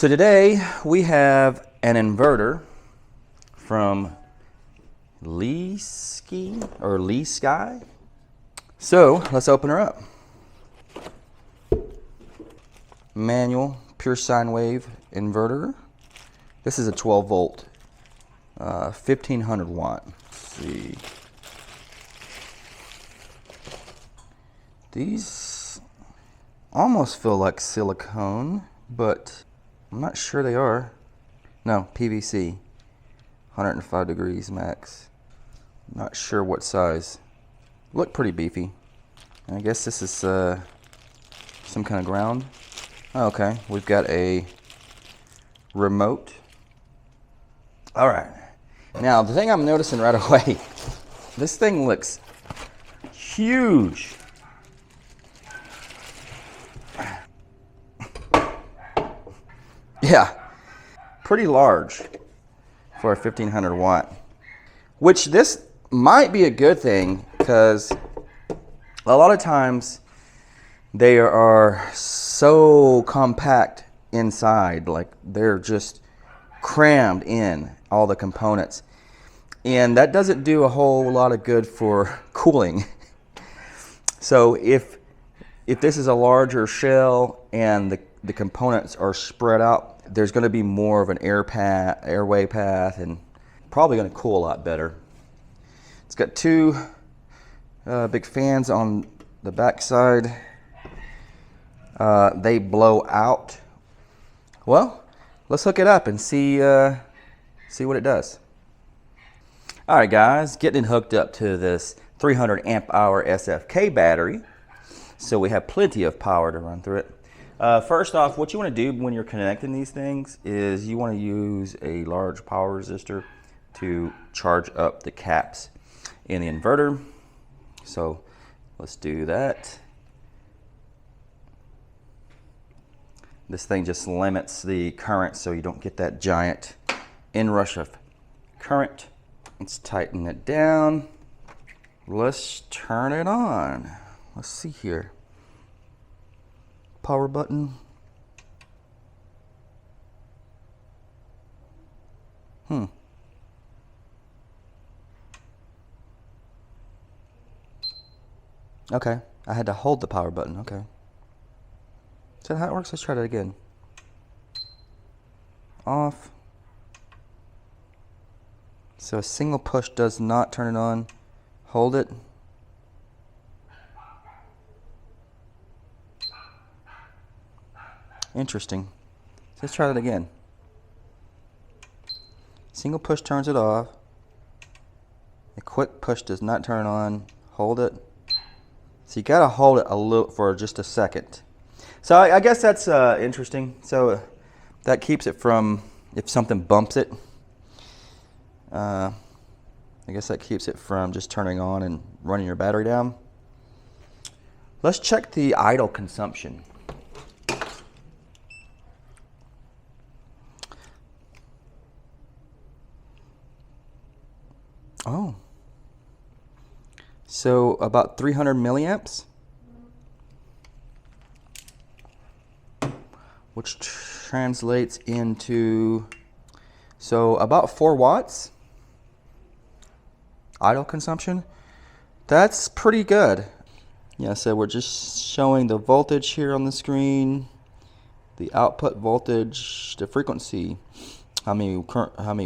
So today we have an inverter from Leesky or Leesky. So let's open her up. Manual pure sine wave inverter. This is a 12 volt, 1500 watt. Let's see. These almost feel like silicone, but I'm not sure they are. No, PVC, 105 degrees max. Not sure what size. Look pretty beefy. I guess this is some kind of ground. Oh, okay, we've got a remote. All right. Now, the thing I'm noticing right away, this thing looks huge. Yeah, pretty large for a 1500 watt, which this might be a good thing because a lot of times they are so compact inside, like they're just crammed in all the components, and that doesn't do a whole lot of good for cooling. So if this is a larger shell and the components are spread out, there's going to be more of an airway path, and probably going to cool a lot better. It's got two big fans on the back side. They blow out. Well, let's hook it up and see what it does. All right, guys, getting hooked up to this 300 amp hour SFK battery, so we have plenty of power to run through it. First off, what you want to do when you're connecting these things is you want to use a large power resistor to charge up the caps in the inverter. So let's do that. This thing just limits the current so you don't get that giant inrush of current. Let's tighten it down. Let's turn it on. Let's see here. Power button. Okay, I had to hold the power button. Okay. Is that how it works? Let's try that again. Off. So a single push does not turn it on. Hold it. Interesting. Let's try that again. Single push turns it off. A quick push does not turn on. Hold it. So you gotta hold it a little for just a second. So I guess that's interesting. So that keeps it from, if something bumps it, I guess that keeps it from just turning on and running your battery down. Let's check the idle consumption. Oh, so about 300 milliamps, which translates into, so about 4 watts idle consumption. That's pretty good. Yeah, so we're just showing the voltage here on the screen, the output voltage, the frequency, how many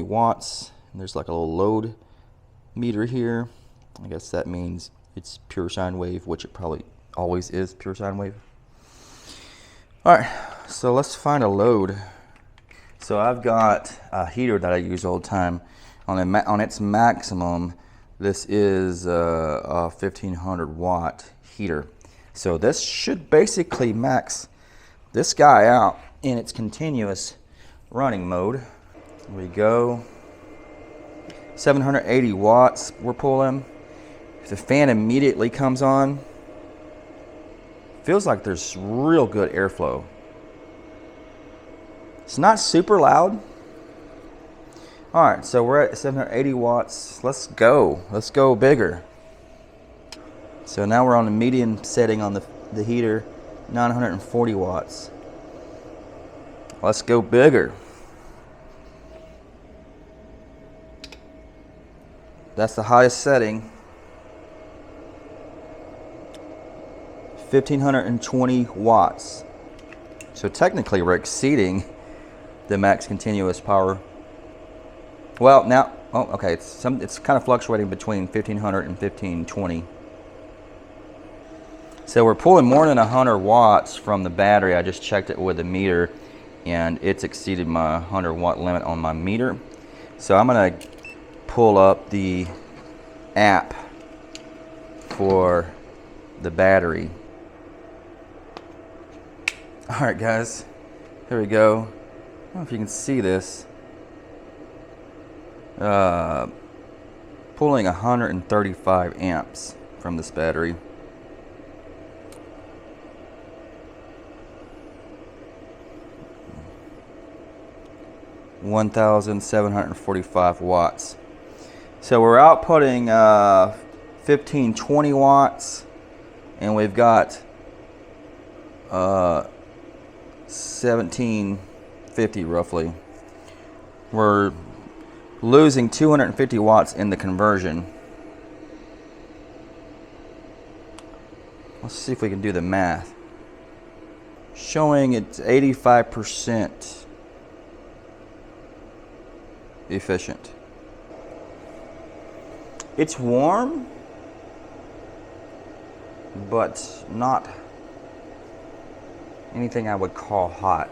watts, and there's like a little load meter here. I guess that means it's pure sine wave, which it probably always is pure sine wave. All right, so let's find a load. So I've got a heater that I use all the time. On its maximum, this is a 1500 watt heater. So this should basically max this guy out in its continuous running mode. Here we go. 780 watts we're pulling. If the fan immediately comes on, feels like there's real good airflow. It's not super loud. All right, so we're at 780 watts. Let's go bigger. So now we're on the medium setting on the heater, 940 watts. Let's go bigger. That's the highest setting. 1520 watts. So technically we're exceeding the max continuous power. Well, now, oh, okay, it's kind of fluctuating between 1500 and 1520. So we're pulling more than 100 watts from the battery. I just checked it with the meter, and it's exceeded my 100 watt limit on my meter. So I'm gonna pull up the app for the battery. All right, guys, here we go. I don't know if you can see this. Pulling 135 amps from this battery. $1,745 watts. So we're outputting 1520 watts, and we've got 1750 roughly. We're losing 250 watts in the conversion. Let's see if we can do the math. Showing it's 85% efficient. It's warm, but not anything I would call hot.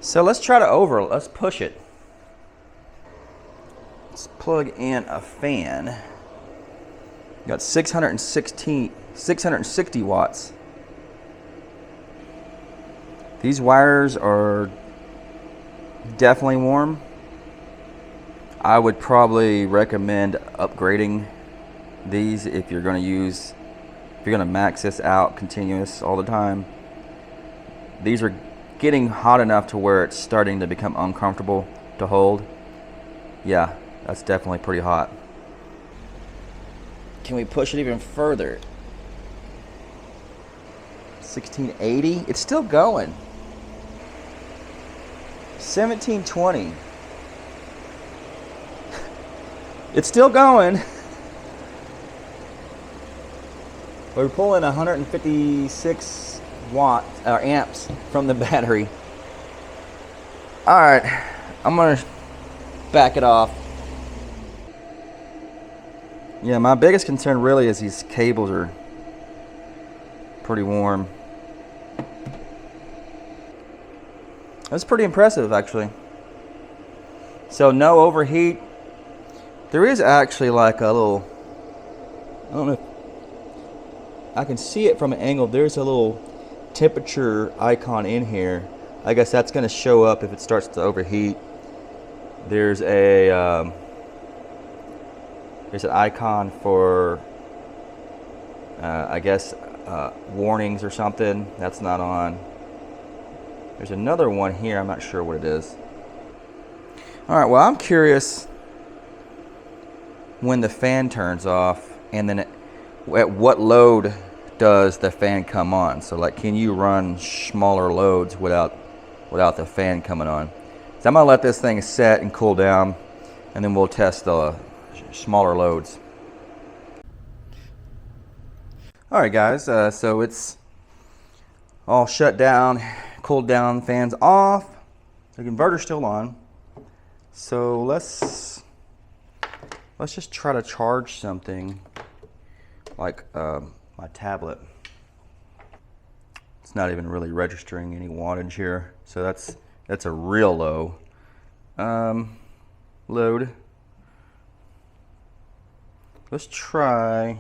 So let's try to let's push it. Let's plug in a fan. Got 660 watts. These wires are definitely warm. I would probably recommend upgrading these if you're going to max this out continuous all the time. These are getting hot enough to where it's starting to become uncomfortable to hold. Yeah, that's definitely pretty hot. Can we push it even further? 1680, it's still going. 1720. It's still going. We're pulling 156 amps from the battery. All right, I'm gonna back it off. Yeah, my biggest concern really is these cables are pretty warm. That's pretty impressive, actually. So no overheat. There is actually like a little, I don't know if I can see it from an angle. There's a little temperature icon in here. I guess that's going to show up if it starts to overheat. There's an icon for I guess warnings or something. That's not on. There's another one here. I'm not sure what it is. All right, well, I'm curious when the fan turns off, and then at what load does the fan come on. So like, can you run smaller loads without the fan coming on? So I'm gonna let this thing set and cool down, and then we'll test the smaller loads. All right, guys, so it's all shut down, cooled down, fans off, the converter's still on. So let's just try to charge something like my tablet. It's not even really registering any wattage here, so that's a real low load. Let's try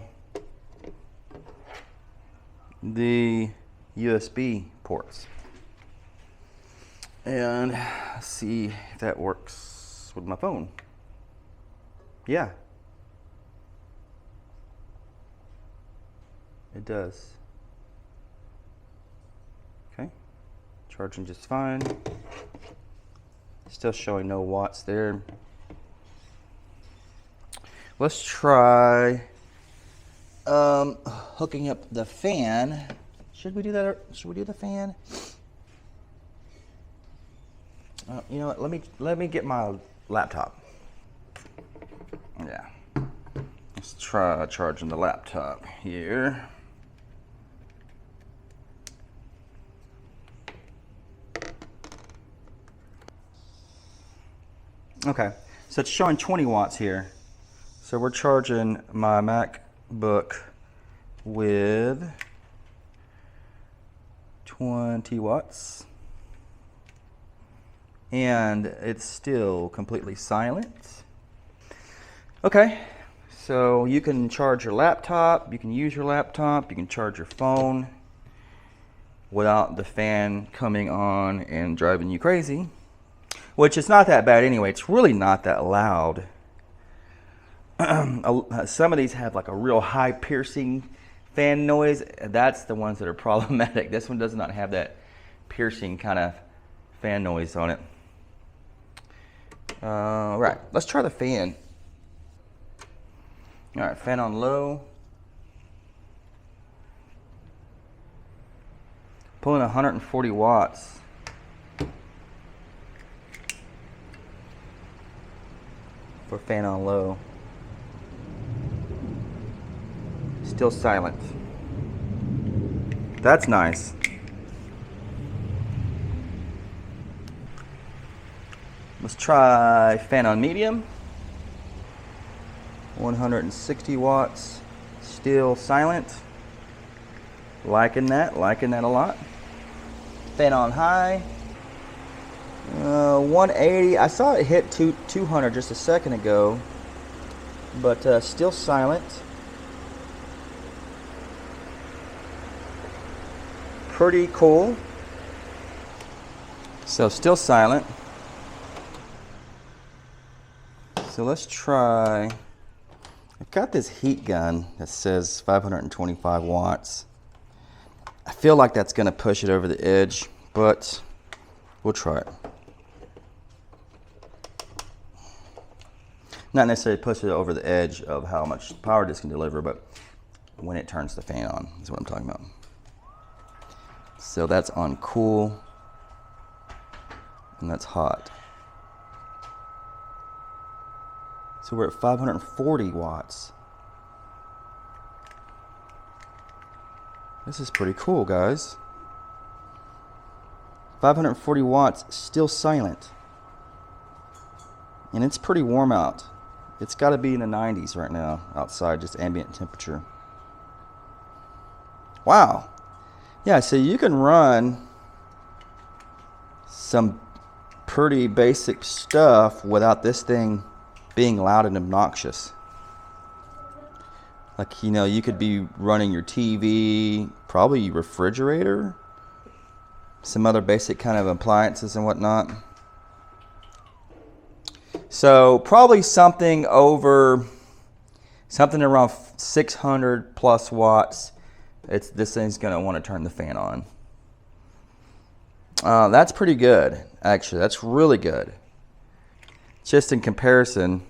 the USB ports and see if that works with my phone. Yeah, it does. Okay, charging just fine. Still showing no watts there. Let's try hooking up the fan. Should we do that? Should we do the fan? You know what? Let me get my laptop. Yeah. Let's try charging the laptop here. Okay, so it's showing 20 watts here. So we're charging my MacBook with 20 watts. And it's still completely silent. Okay, so you can charge your laptop, you can use your laptop, you can charge your phone without the fan coming on and driving you crazy, which is not that bad anyway. It's really not that loud. Some of these have like a real high piercing fan noise. That's the ones that are problematic. This one does not have that piercing kind of fan noise on it. Right, let's try the fan. All right, fan on low. Pulling 140 watts. For fan on low. Still silent. That's nice. Let's try fan on medium. 160 watts. Still silent. Liking that a lot. Fan on high. 180. I saw it hit 200 just a second ago, but still silent. Pretty cool. So still silent. So let's try. I've got this heat gun that says 525 watts. I feel like that's going to push it over the edge, but we'll try it. Not necessarily push it over the edge of how much power this can deliver, but when it turns the fan on is what I'm talking about. So that's on cool, and that's hot. So we're at 540 watts. This is pretty cool, guys. 540 watts, still silent. And it's pretty warm out. It's got to be in the 90s right now outside, just ambient temperature. Wow. Yeah, so you can run some pretty basic stuff without this thing being loud and obnoxious. Like, you know, you could be running your TV, probably your refrigerator, some other basic kind of appliances and whatnot. So probably something around 600 plus watts. This thing's gonna want to turn the fan on. That's pretty good, actually. That's really good. Just in comparison,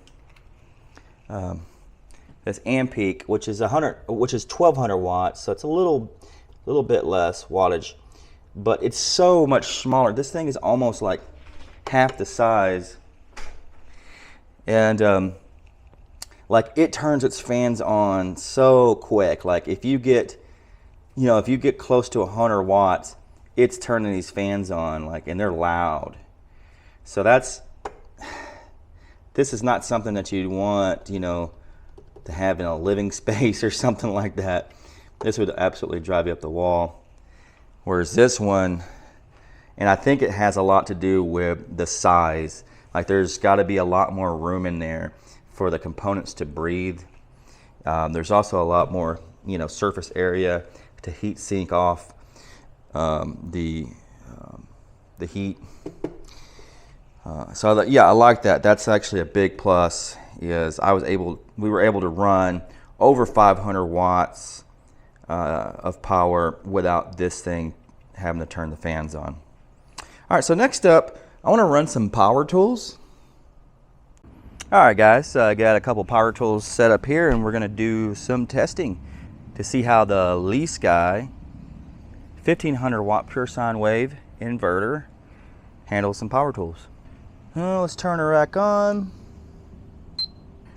this Ampeak, which is 1200 watts, so it's a little bit less wattage, but it's so much smaller. This thing is almost like half the size, and like it turns its fans on so quick. Like if you get close to 100 watts, it's turning these fans on, like, and they're loud. So this is not something that you'd want, to have in a living space or something like that. This would absolutely drive you up the wall. Whereas this one, and I think it has a lot to do with the size. Like there's got to be a lot more room in there for the components to breathe. There's also a lot more, surface area to heat sink off the heat. Yeah, I like that. That's actually a big plus. Is we were able to run over 500 watts of power without this thing having to turn the fans on. All right, so next up, I want to run some power tools. All right, guys, I got a couple power tools set up here, and we're going to do some testing to see how the Leesky 1500 watt pure sine wave inverter handle some power tools. Let's turn the rack on.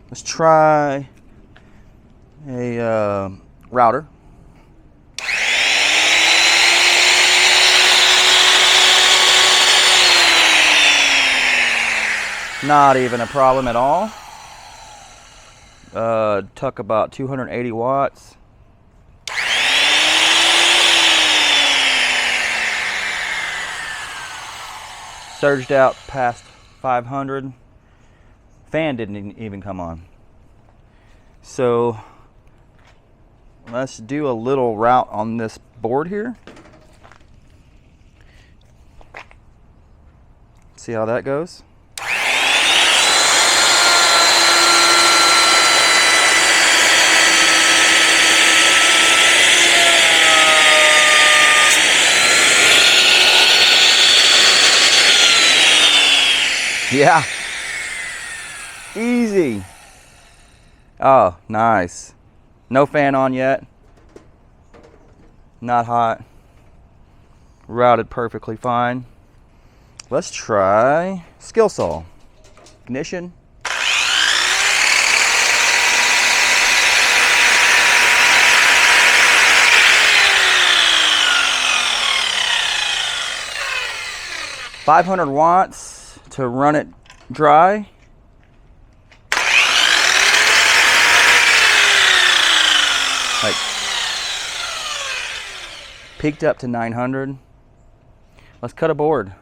Let's try a router. Not even a problem at all. Took about 280 watts. Surged out past 500. Fan didn't even come on. So let's do a little route on this board here. See how that goes. Yeah, easy. Oh, nice. No fan on yet. Not hot. Routed perfectly fine. Let's try skill saw. Ignition. $500 to run it dry. Like, peaked up to 900. Let's cut a board.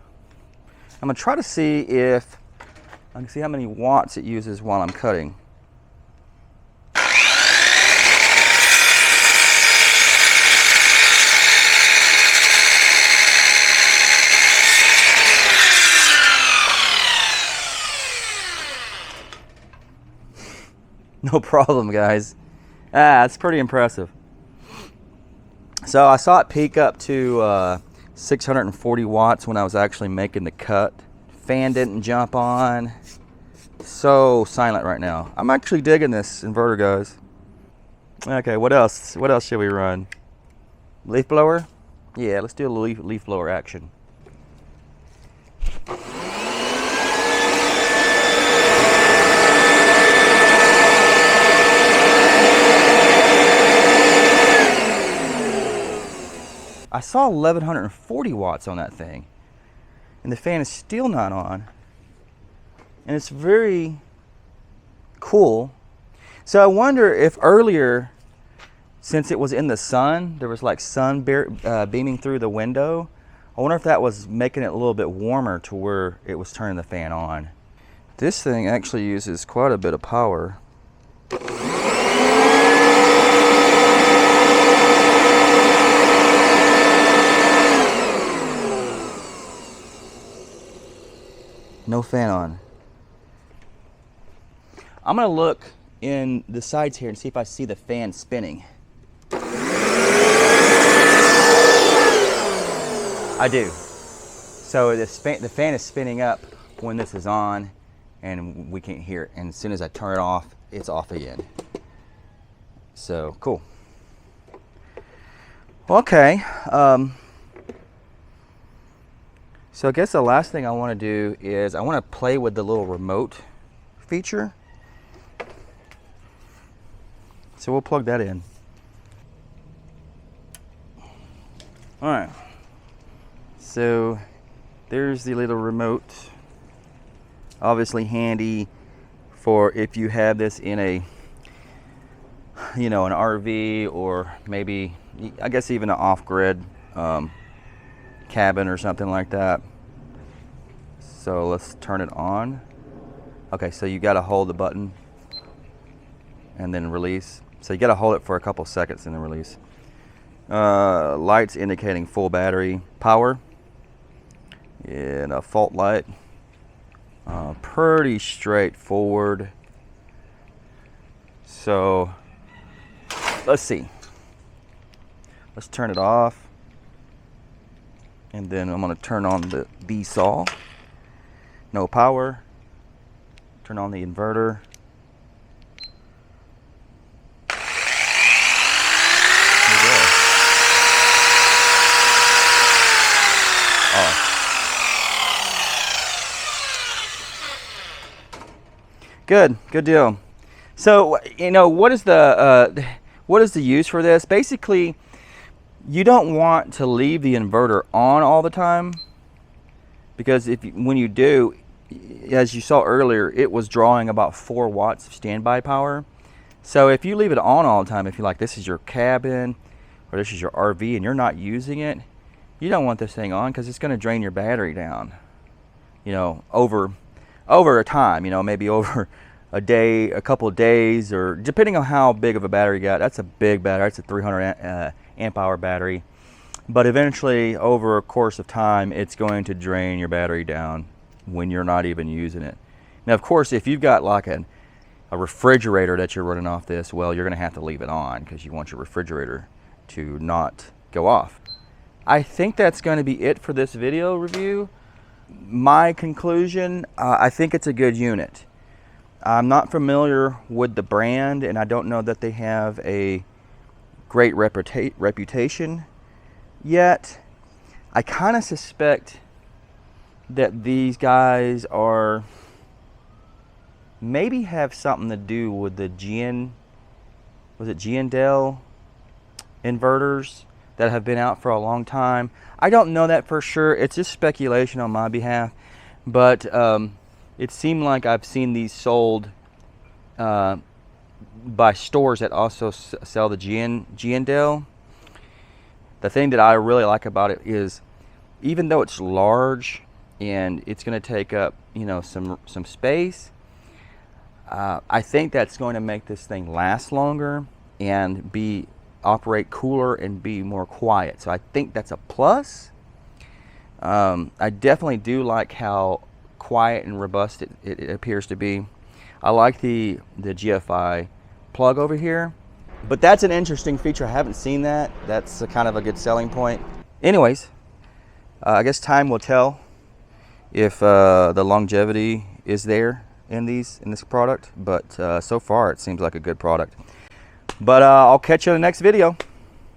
I'm gonna try to see if I can see how many watts it uses while I'm cutting. No problem, guys. It's pretty impressive. So I saw it peak up to 640 watts when I was actually making the cut. Fan didn't jump on. So silent right now. I'm actually digging this inverter, guys. Okay, what else? What else should we run? Leaf blower? Yeah, let's do a leaf blower action. I saw 1140 watts on that thing, and the fan is still not on, and it's very cool. So I wonder if earlier, since it was in the sun, there was like sun beaming through the window. I wonder if that was making it a little bit warmer to where it was turning the fan on. This thing actually uses quite a bit of power. No fan on. I'm gonna look in the sides here and see if I see the fan spinning. I do. So the fan is spinning up when this is on, and we can't hear it. And as soon as I turn it off, it's off again. So cool. Okay. So I guess the last thing I want to do is I want to play with the little remote feature. So we'll plug that in. All right. So there's the little remote. Obviously handy for if you have this in a, you know, an RV or maybe, I guess even an off-grid cabin or something like that. So let's turn it on. Okay, so you got to hold the button and then release. So you got to hold it for a couple seconds and then release. Lights indicating full battery power and a fault light. Pretty straightforward. So let's see. Let's turn it off. And then I'm going to turn on the saw. No power. Turn on the inverter. There we go. Good deal. So, you know, what is the use for this? Basically, you don't want to leave the inverter on all the time, because when you do, as you saw earlier, it was drawing about 4 watts of standby power. So if you leave it on all the time, if you like, this is your cabin or this is your RV and you're not using it, you don't want this thing on, because it's going to drain your battery down, you know, over a time, you know, maybe over a day, a couple of days, or depending on how big of a battery you got. That's a big battery. It's a 300 amp hour battery. But eventually, over a course of time, it's going to drain your battery down when you're not even using it. Now, of course, if you've got like a refrigerator that you're running off this, well, you're going to have to leave it on, because you want your refrigerator to not go off. I think that's going to be it for this video review. My conclusion, I think it's a good unit. I'm not familiar with the brand, and I don't know that they have a great reputation yet. I kind of suspect that these guys are maybe have something to do with the Dell inverters that have been out for a long time. I don't know that for sure. It's just speculation on my behalf, but it seemed like I've seen these sold by stores that also sell the Dell. The thing that I really like about it is, even though it's large and it's going to take up, you know, some space, I think that's going to make this thing last longer and operate cooler and be more quiet. So I think that's a plus. I definitely do like how quiet and robust it appears to be. I like the GFI plug over here, but that's an interesting feature. I haven't seen that. That's kind of a good selling point. Anyways, I guess time will tell if the longevity is there in this product, but so far it seems like a good product. But I'll catch you in the next video.